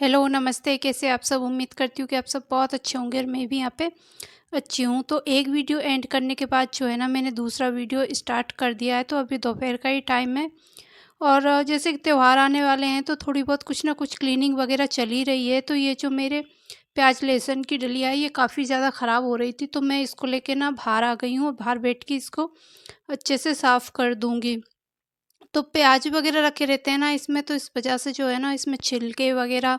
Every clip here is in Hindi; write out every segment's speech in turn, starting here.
हेलो, नमस्ते, कैसे आप सब? उम्मीद करती हूँ कि आप सब बहुत अच्छे होंगे और मैं भी यहाँ पे अच्छी हूँ। तो एक वीडियो एंड करने के बाद जो है ना मैंने दूसरा वीडियो स्टार्ट कर दिया है, तो अभी दोपहर का ही टाइम है और जैसे कि त्योहार आने वाले हैं तो थोड़ी बहुत कुछ ना कुछ क्लीनिंग वगैरह चल ही रही है। तो ये जो मेरे प्याज लहसुन की डलिया है ये काफ़ी ज़्यादा ख़राब हो रही थी, तो मैं इसको लेके ना बाहर आ गई हूँ और बाहर बैठ के इसको अच्छे से साफ़ कर दूँगी। तो प्याज वगैरह रखे रहते हैं ना इसमें, तो इस वजह से जो है ना इसमें छिलके वगैरह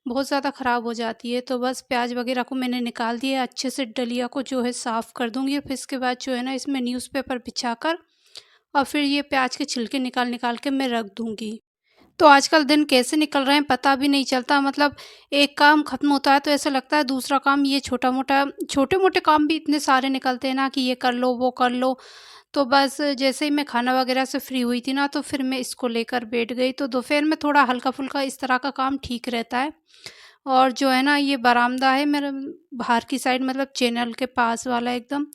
बहुत ज़्यादा ख़राब हो जाती है। तो बस प्याज वगैरह को मैंने निकाल दिया, अच्छे से डलिया को जो है साफ़ कर दूँगी और फिर इसके बाद जो है ना इसमें न्यूज़पेपर बिछाकर और फिर ये प्याज के छिलके निकाल निकाल के मैं रख दूँगी। तो आजकल दिन कैसे निकल रहे हैं पता भी नहीं चलता, मतलब एक काम ख़त्म होता है तो ऐसा लगता है दूसरा काम, ये छोटा-मोटा छोटे-मोटे काम भी इतने सारे निकलते हैं ना कि ये कर लो, वो कर लो। तो बस जैसे ही मैं खाना वगैरह से फ्री हुई थी ना तो फिर मैं इसको लेकर बैठ गई। तो दोपहर में थोड़ा हल्का-फुल्का इस तरह का काम ठीक रहता है। और जो है ना ये बरामदा है मेरा बाहर की साइड, मतलब चैनल के पास वाला एकदम।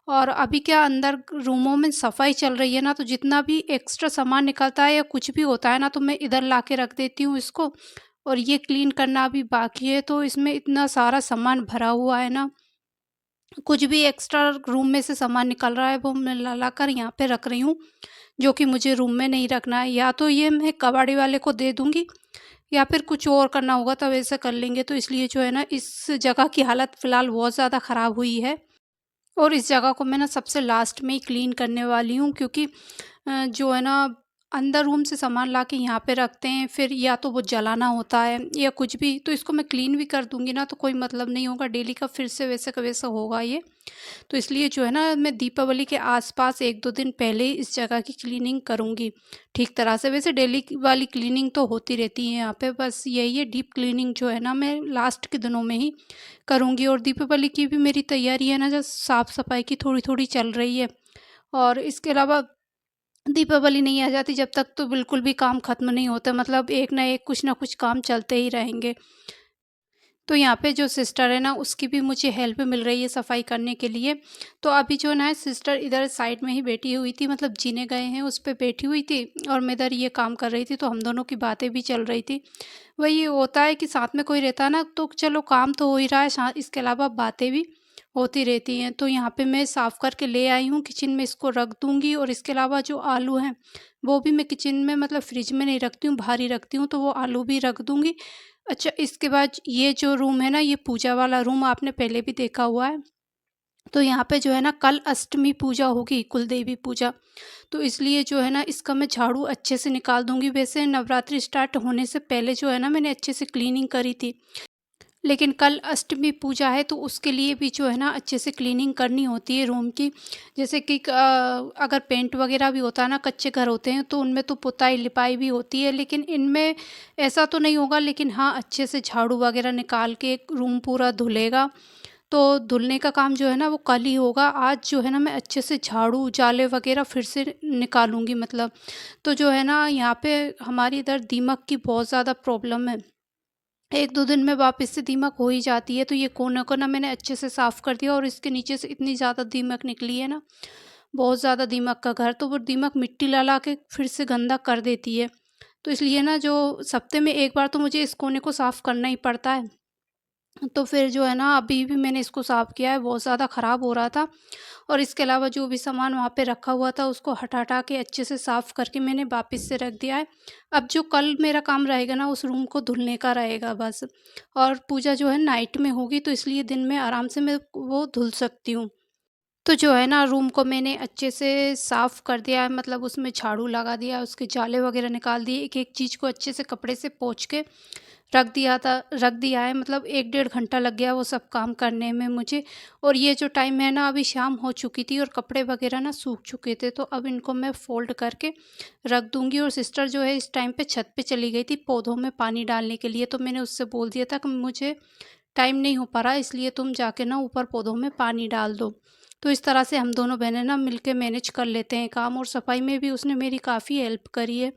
और अभी क्या अंदर रूमों में सफाई चल रही है ना, तो जितना भी एक्स्ट्रा सामान निकलता है या कुछ भी होता है ना तो मैं इधर ला के रख देती हूँ इसको। और ये क्लीन करना अभी बाकी है, तो इसमें इतना सारा सामान भरा हुआ है ना, कुछ भी एक्स्ट्रा रूम में से सामान निकल रहा है वो मैं ला ला कर यहाँ पे रख रही हूँ, जो कि मुझे रूम में नहीं रखना है। या तो ये मैं कबाड़ी वाले को दे दूँगी या फिर कुछ और करना होगा तब ऐसा कर लेंगे। तो इसलिए जो है ना इस जगह की हालत फ़िलहाल बहुत ज़्यादा ख़राब हुई है और इस जगह को मैं ना सबसे लास्ट में ही क्लीन करने वाली हूँ, क्योंकि जो है ना अंदर रूम से सामान ला के यहाँ पे रखते हैं, फिर या तो वो जलाना होता है या कुछ भी, तो इसको मैं क्लीन भी कर दूँगी ना तो कोई मतलब नहीं होगा, डेली का फिर से वैसे का वैसा होगा ये। तो इसलिए जो है ना मैं दीपावली के आस-पास 1-2 दिन पहले ही इस जगह की क्लीनिंग करूँगी ठीक तरह से। वैसे डेली की वाली क्लीनिंग तो होती रहती है यहाँ पे, बस यही है डीप क्लीनिंग जो है ना मैं लास्ट के दिनों में ही करूँगी। और दीपावली की भी मेरी तैयारी है ना, जो साफ-सफाई की थोड़ी-थोड़ी चल रही है। और इसके अलावा दीपावली नहीं आ जाती जब तक तो बिल्कुल भी काम ख़त्म नहीं होता, मतलब एक ना एक कुछ ना कुछ काम चलते ही रहेंगे। तो यहाँ पे जो सिस्टर है ना उसकी भी मुझे हेल्प मिल रही है सफाई करने के लिए। तो अभी जो ना सिस्टर इधर साइड में ही बैठी हुई थी, मतलब जीने गए हैं उस पे बैठी हुई थी और मैं इधर ये काम कर रही थी, तो हम दोनों की बातें भी चल रही थी। वही होता है कि साथ में कोई रहता है ना तो चलो काम तो हो ही रहा है, इसके अलावा बातें भी होती रहती हैं। तो यहाँ पे मैं साफ़ करके ले आई हूँ, किचन में इसको रख दूँगी। और इसके अलावा जो आलू हैं वो भी मैं किचन में, मतलब फ्रिज में नहीं रखती हूँ, बाहर ही रखती हूँ, तो वो आलू भी रख दूँगी। अच्छा, इसके बाद ये जो रूम है ना, ये पूजा वाला रूम आपने पहले भी देखा हुआ है। तो यहाँ पे जो है ना कल अष्टमी पूजा होगी, कुलदेवी पूजा। तो इसलिए जो है ना इसका मैं झाड़ू अच्छे से निकाल दूँगी। वैसे नवरात्रि स्टार्ट होने से पहले जो है ना मैंने अच्छे से क्लीनिंग करी थी। लेकिन कल अष्टमी पूजा है तो उसके लिए भी जो है ना अच्छे से क्लीनिंग करनी होती है रूम की। जैसे कि अगर पेंट वगैरह भी होता है ना, कच्चे घर होते हैं तो उनमें तो पुताई लिपाई भी होती है, लेकिन इनमें ऐसा तो नहीं होगा। लेकिन हाँ, अच्छे से झाड़ू वगैरह निकाल के रूम पूरा धुलेगा। तो धुलने का काम जो है ना वो कल ही होगा। आज जो है ना मैं अच्छे से झाड़ू जाले वगैरह फिर से निकालूंगी, मतलब। तो जो है ना यहाँ पे हमारी इधर दीमक की बहुत ज़्यादा प्रॉब्लम है। 1-2 दिन में वापस से दीमक हो ही जाती है, तो ये कोने को ना मैंने अच्छे से साफ़ कर दिया और इसके नीचे से इतनी ज़्यादा दीमक निकली है ना, बहुत ज़्यादा दीमक का घर, तो वो दीमक मिट्टी ला-ला के फिर से गंदा कर देती है। तो इसलिए ना जो हफ्ते में 1 बार तो मुझे इस कोने को साफ़ करना ही पड़ता है। तो फिर जो है ना अभी भी मैंने इसको साफ़ किया है, बहुत ज़्यादा ख़राब हो रहा था। और इसके अलावा जो भी सामान वहाँ पे रखा हुआ था उसको हटा-हटा के अच्छे से साफ़ करके मैंने वापस से रख दिया है। अब जो कल मेरा काम रहेगा ना उस रूम को धुलने का रहेगा बस। और पूजा जो है नाइट में होगी, तो इसलिए दिन में आराम से मैं वो धुल सकती हूँ। तो जो है ना रूम को मैंने अच्छे से साफ़ कर दिया है, मतलब उसमें झाड़ू लगा दिया, उसके जाले वग़ैरह निकाल दिए, एक-एक चीज़ को अच्छे से कपड़े से पोंछ के रख दिया है। मतलब 1 डेढ़ घंटा लग गया वो सब काम करने में मुझे। और ये जो टाइम है ना अभी शाम हो चुकी थी और कपड़े वग़ैरह ना सूख चुके थे, तो अब इनको मैं फ़ोल्ड करके रख दूँगी। और सिस्टर जो है इस टाइम पे छत पे चली गई थी पौधों में पानी डालने के लिए, तो मैंने उससे बोल दिया था कि मुझे टाइम नहीं हो पा रहा, इसलिए तुम जाके ना ऊपर पौधों में पानी डाल दो। तो इस तरह से हम दोनों बहनें ना मिलके मैनेज कर लेते हैं काम, और सफाई में भी उसने मेरी काफ़ी हेल्प करी है।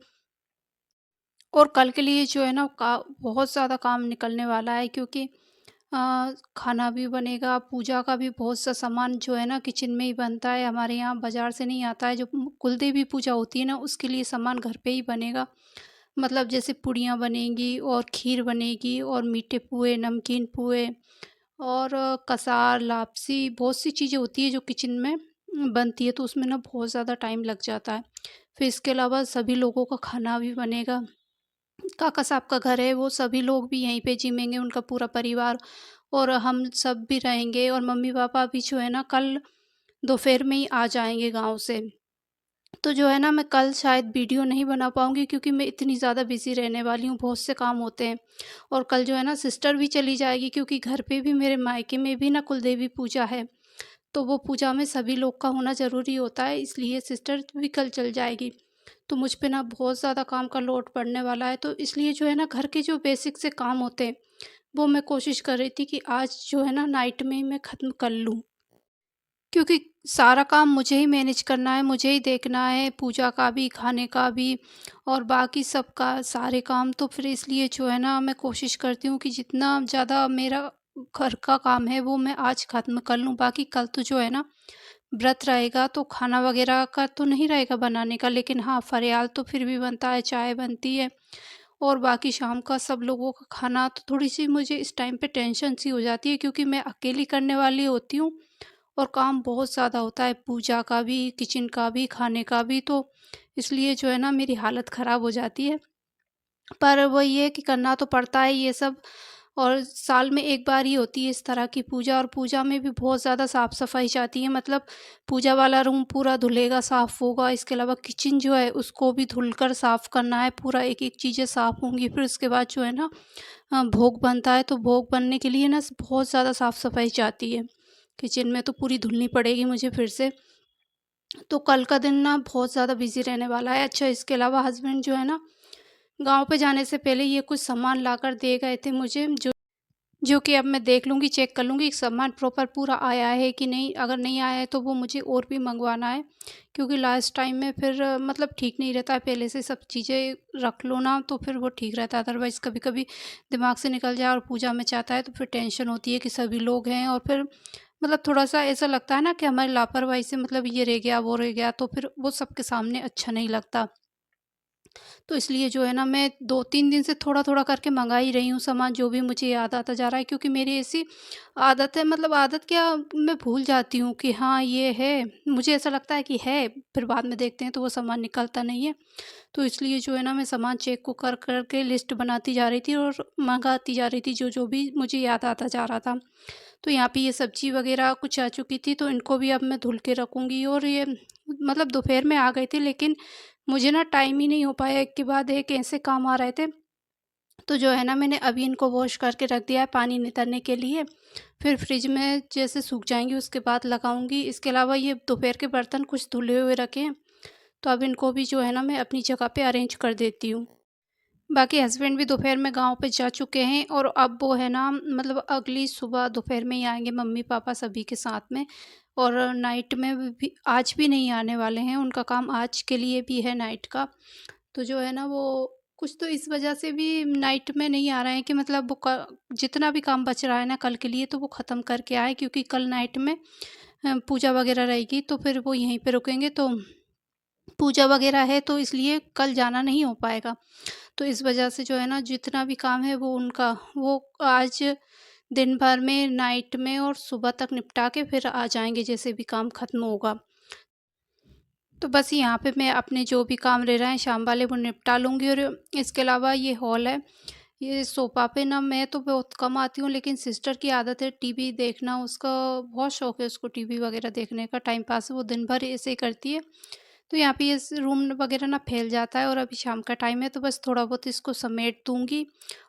और कल के लिए जो है ना का बहुत ज़्यादा काम निकलने वाला है, क्योंकि खाना भी बनेगा, पूजा का भी बहुत सा सामान जो है ना किचन में ही बनता है, हमारे यहाँ बाज़ार से नहीं आता है। जो कुलदेवी पूजा होती है ना उसके लिए सामान घर पे ही बनेगा। मतलब जैसे पूड़ियाँ बनेंगी और खीर बनेगी और मीठे पुए, नमकीन पुए और कसार, लापसी, बहुत सी चीज़ें होती हैं जो किचन में बनती है, तो उसमें ना बहुत ज़्यादा टाइम लग जाता है। फिर इसके अलावा सभी लोगों का खाना भी बनेगा। काका साहब का घर है, वो सभी लोग भी यहीं पे जिमेंगे, उनका पूरा परिवार और हम सब भी रहेंगे और मम्मी-पापा भी जो है ना कल दोपहर में ही आ जाएँगे गाँव से। तो जो है ना मैं कल शायद वीडियो नहीं बना पाऊँगी क्योंकि मैं इतनी ज़्यादा बिज़ी रहने वाली हूँ, बहुत से काम होते हैं। और कल जो है ना सिस्टर भी चली जाएगी क्योंकि घर पे भी मेरे मायके में भी ना कुलदेवी पूजा है। तो वो पूजा में सभी लोग का होना ज़रूरी होता है, इसलिए सिस्टर भी कल चल जाएगी। तो मुझ पे ना बहुत ज़्यादा काम का लोड पड़ने वाला है, तो इसलिए जो है ना घर के जो बेसिक से काम होते हैं, वो मैं कोशिश कर रही थी कि आज जो है ना नाइट में ही मैं ख़त्म कर लूँ। क्योंकि सारा काम मुझे ही मैनेज करना है, मुझे ही देखना है, पूजा का भी, खाने का भी और बाकी सब का सारे काम, तो फिर इसलिए जो है ना मैं कोशिश करती हूँ कि जितना ज़्यादा मेरा घर का काम है वो मैं आज ख़त्म कर लूँ। बाकी कल तो जो है ना व्रत रहेगा तो खाना वग़ैरह का तो नहीं रहेगा बनाने का, लेकिन हाँ, फरियाल तो फिर भी बनता है, चाय बनती है और बाकी शाम का सब लोगों का खाना। तो थोड़ी-सी मुझे इस टाइम पे टेंशन सी हो जाती है क्योंकि मैं अकेली करने वाली होती हूँ और काम बहुत ज़्यादा होता है, पूजा का भी, किचन का भी, खाने का भी, तो इसलिए जो है ना मेरी हालत ख़राब हो जाती है। पर वही है कि करना तो पड़ता है ये सब और साल में एक बार ही होती है इस तरह की पूजा और पूजा में भी बहुत ज़्यादा साफ़-सफ़ाई चाहती है, मतलब पूजा वाला रूम पूरा धुलेगा, साफ़ होगा, इसके अलावा किचन जो है उसको भी धुलकर साफ़ करना है, पूरा एक-एक चीज़ें साफ़ होंगी। फिर उसके बाद जो है ना भोग बनता है, तो भोग बनने के लिए ना बहुत ज़्यादा साफ़-सफ़ाई चाहती है। किचन में तो पूरी धुलनी पड़ेगी मुझे फिर से। तो कल का दिन ना बहुत ज़्यादा बिज़ी रहने वाला है। अच्छा, इसके अलावा हस्बैंड जो है ना गाँव पे जाने से पहले ये कुछ सामान लाकर दे गए थे मुझे, जो कि अब मैं देख लूँगी, चेक कर लूँगी कि सामान प्रॉपर पूरा आया है कि नहीं। अगर नहीं आया है तो वो मुझे और भी मँगवाना है क्योंकि लास्ट टाइम में फिर मतलब ठीक नहीं रहता है, पहले से सब चीज़ें रख लो ना तो फिर वो ठीक रहता है। अदरवाइज़ कभी-कभी दिमाग से निकल जाए और पूजा में चाहता है तो फिर टेंशन होती है कि सभी लोग हैं और फिर मतलब थोड़ा-सा ऐसा लगता है ना कि हमारी लापरवाही से मतलब ये रह गया, वो रह गया, तो फिर वो सबके सामने अच्छा नहीं लगता। तो इसलिए जो है ना मैं 2-3 दिन से थोड़ा-थोड़ा करके मँगा ही रही हूँ सामान, जो भी मुझे याद आता जा रहा है क्योंकि मेरी ऐसी आदत है, मतलब आदत क्या, मैं भूल जाती हूँ कि हाँ, ये है। मुझे ऐसा लगता है कि है, फिर बाद में देखते हैं तो वो सामान निकलता नहीं है। तो इसलिए जो है ना मैं सामान चेक को कर के लिस्ट बनाती जा रही थी और मँगाती जा रही थी जो-जो भी मुझे याद आता जा रहा था। तो यहाँ पे ये सब्ज़ी वग़ैरह कुछ आ चुकी थी तो इनको भी अब मैं धुल के रखूँगी और ये मतलब दोपहर में आ गई थी, लेकिन मुझे ना टाइम ही नहीं हो पाया, एक के बाद एक ऐसे काम आ रहे थे। तो जो है ना मैंने अभी इनको वॉश करके रख दिया है पानी नितरने के लिए, फिर फ्रिज में जैसे सूख जाएँगी उसके बाद लगाऊँगी। इसके अलावा ये दोपहर के बर्तन कुछ धुले हुए रखे हैं, तो अब इनको भी जो है ना मैं अपनी जगह पे अरेंज कर देती हूँ। बाकी हस्बैंड भी दोपहर में गाँव पे जा चुके हैं और अब वो है ना मतलब अगली सुबह दोपहर में ही आएँगे मम्मी-पापा सभी के साथ में और नाइट में भी आज भी नहीं आने वाले हैं, उनका काम आज के लिए भी है नाइट का। तो जो है ना वो कुछ तो इस वजह से भी नाइट में नहीं आ रहे हैं कि मतलब वो क जितना भी काम बच रहा है ना कल के लिए तो वो ख़त्म करके आएँ क्योंकि कल नाइट में पूजा वग़ैरह रहेगी तो फिर वो यहीं पे रुकेंगे, तो पूजा वग़ैरह है तो इसलिए कल जाना नहीं हो पाएगा। तो इस वजह से जो है ना जितना भी काम है वो उनका वो आज दिन भर में, नाइट में और सुबह तक निपटा के फिर आ जाएँगे जैसे भी काम ख़त्म होगा। तो बस यहाँ पे मैं अपने जो भी काम रह रहे हैं शाम वाले वो निपटा लूँगी और इसके अलावा ये हॉल है, ये सोफ़ा पे ना मैं तो बहुत कम आती हूँ, लेकिन सिस्टर की आदत है टीवी देखना, उसका बहुत शौक है उसको टीवी वग़ैरह देखने का, टाइम पास वो दिन भर ऐसे ही करती है। तो यहाँ पे ये रूम वग़ैरह ना फैल जाता है और अभी शाम का टाइम है तो बस थोड़ा बहुत इसको समेट दूँगी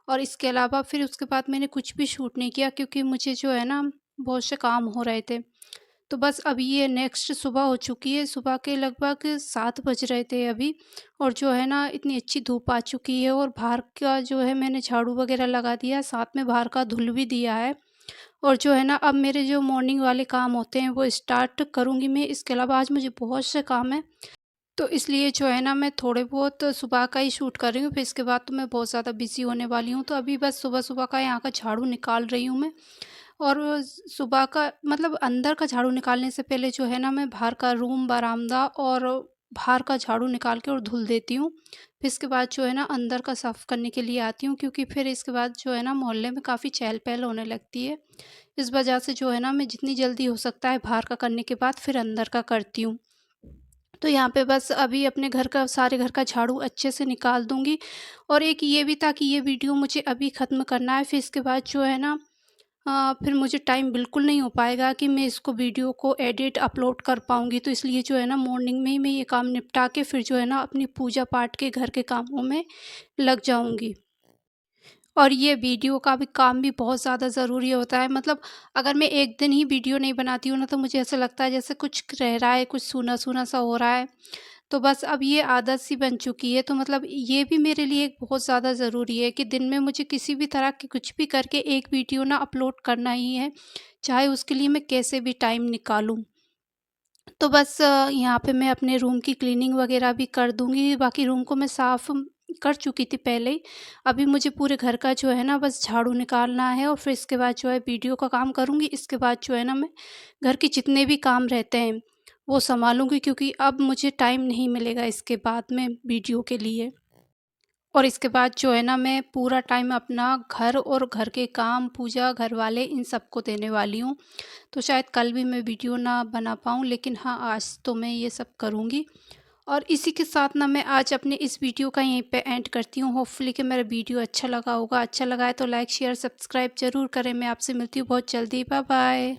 और इसके अलावा फिर उसके बाद मैंने कुछ भी शूट नहीं किया क्योंकि मुझे जो है ना बहुत से काम हो रहे थे। तो बस अभी ये नेक्स्ट सुबह हो चुकी है, सुबह के लगभग 7 बज रहे थे अभी और जो है ना इतनी अच्छी धूप आ चुकी है और बाहर का जो है मैंने झाड़ू वग़ैरह लगा दिया है, साथ में बाहर का धुल भी दिया है और जो है ना अब मेरे जो मॉर्निंग वाले काम होते हैं वो स्टार्ट करूँगी मैं। इसके अलावा आज मुझे बहुत से काम हैं। तो इसलिए जो है ना मैं थोड़े बहुत सुबह का ही शूट कर रही हूँ, फिर इसके बाद तो मैं बहुत ज़्यादा बिज़ी होने वाली हूँ। तो अभी बस सुबह-सुबह का यहाँ का झाड़ू निकाल रही हूँ मैं और सुबह का मतलब अंदर का झाड़ू निकालने से पहले जो है ना मैं बाहर का रूम, बरामदा और बाहर का झाड़ू निकाल के और धुल देती हूँ। फिर इसके बाद जो है ना अंदर का साफ़ करने के लिए आती हूँ, क्योंकि फिर इसके बाद जो है ना मोहल्ले में काफ़ी चहल-पहल होने लगती है। इस वजह से जो है ना मैं जितनी जल्दी हो सकता है बाहर का करने के बाद फिर अंदर का करती हूँ। तो यहाँ पे बस अभी अपने घर का सारे घर का झाड़ू अच्छे से निकाल दूँगी। और एक ये भी था कि ये वीडियो मुझे अभी ख़त्म करना है, फिर इसके बाद जो है ना फिर मुझे टाइम बिल्कुल नहीं हो पाएगा कि मैं इसको वीडियो को एडिट अपलोड कर पाऊँगी। तो इसलिए जो है ना मॉर्निंग में ही मैं ये काम निपटा के फिर जो है ना अपनी पूजा पाठ के घर के कामों में लग जाऊँगी। और ये वीडियो का भी काम भी बहुत ज़्यादा ज़रूरी होता है, मतलब अगर मैं एक दिन ही वीडियो नहीं बनाती हूँ ना, तो मुझे ऐसा लगता है जैसे कुछ रह रहा है, कुछ सूना-सूना सा हो रहा है। तो बस अब ये आदत सी बन चुकी है, तो मतलब ये भी मेरे लिए एक बहुत ज़्यादा ज़रूरी है कि दिन में मुझे किसी भी तरह की कुछ भी करके एक वीडियो ना अपलोड करना ही है, चाहे उसके लिए मैं कैसे भी टाइम निकालूँ। तो बस यहाँ पे मैं अपने रूम की क्लीनिंग वगैरह भी कर दूँगी, बाकी रूम को मैं साफ़ कर चुकी थी पहले ही। अभी मुझे पूरे घर का जो है ना बस झाड़ू निकालना है, और फिर इसके बाद जो है वीडियो का काम करूँगी। इसके बाद जो है ना मैं घर के जितने भी काम रहते हैं, वो सँभालूँगी, क्योंकि अब मुझे टाइम नहीं मिलेगा इसके बाद में वीडियो के लिए। और इसके बाद जो है ना मैं पूरा टाइम अपना घर और घर के काम, पूजा, घरवाले इन सबको देने वाली हूँ। तो शायद कल भी मैं वीडियो ना बना पाऊँ, लेकिन हाँ, आज तो मैं ये सब करूँगी। और इसी के साथ ना मैं आज अपने इस वीडियो का यहीं पे एंड करती हूँ। होपफुली कि मेरा वीडियो अच्छा लगा होगा। अच्छा लगा है तो लाइक, शेयर, सब्सक्राइब ज़रूर करें। मैं आपसे मिलती हूँ बहुत जल्दी। Bye bye.